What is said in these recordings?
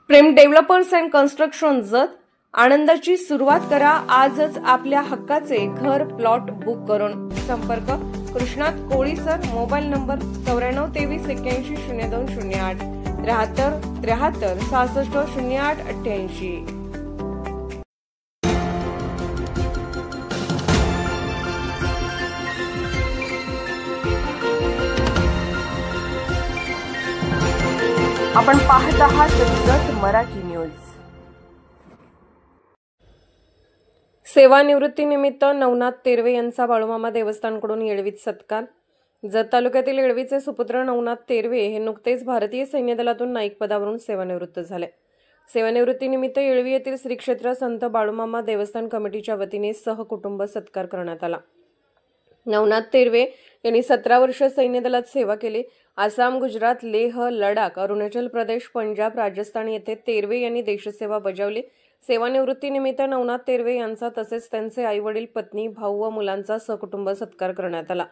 Prem developers and construction जत आनंदाची सुरुवात करा आजच आपल्या हक्काचे घर प्लॉट बुक करून। संपर्क कृष्णात कोळी सर, मोबाईल नंबर 9423810208 73 73 66 08 88। आपण पाहत आहात जत मराठी न्यूज। सेवानिवृत्तीनिमित्त नवनाथ तेरवे यांचा बाळूमामा देवस्थानकडून येळवीत सत्कार। जत तालुक्यातील येळवीचे सुपुत्र नवनाथ तेरवे हे नुकतेच भारतीय सैन्य दलातून नाईक पदावरून सेवानिवृत्त झाले। सेवानिवृत्तीनिमित्त येळवी येथील श्री क्षेत्र संत बाळूमामा देवस्थान कमिटीच्या वतीने सहकुटुंब सत्कार करण्यात आला। नवनाथ तेरवे यांनी 17 वर्ष सैन्य दलात सेवा केली। आसाम, गुजरात, लेह, लडाख, अरुणाचल प्रदेश, पंजाब, राजस्थान येथे तेरवे यांनी देशसेवा बजावली। सेवानिवृत्तीनिमित्त नवनाथ तेरवे यांचा तसेच त्यांचे आई-वडील, पत्नी, भाऊ व मुलांचा सहकुटुंब सत्कार करण्यात आला।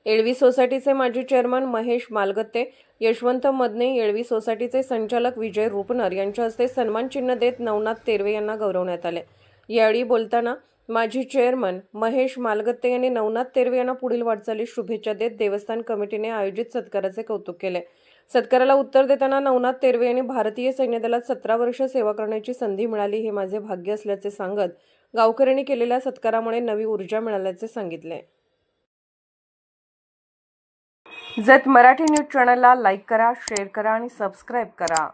येळवी सोसायटीचे माजी चेअरमन महेश मालगत्ते, यशवंत मदने, येळवी सोसायटीचे संचालक विजय रुपनर यांच्या हस्ते सन्मान चिन्ह देत नवनाथ तेरवे यांना गौरवण्यात आले। यावेळी बोलताना माजी चेअरमन महेश मालगत्ते यांनी नवनाथ तेरवे यांना पुढील वाटचालीस शुभेच्छा देत देवस्थान कमिटीने आयोजित सत्काराचे कौतुक केले। सत्काराला उत्तर देताना नवनाथ तेरवे यांनी भारतीय सैन्य दलात 17 वर्ष सेवा करण्याची संधी मिळाली हे माझे भाग्य असल्याचे सांगत गावकऱ्यांनी केलेल्या सत्कारामुळे नवी ऊर्जा मिळाल्याचे सांगितले। जत मराठी न्यूज चॅनलला लाईक करा, शेअर करा आणि सबस्क्राईब करा।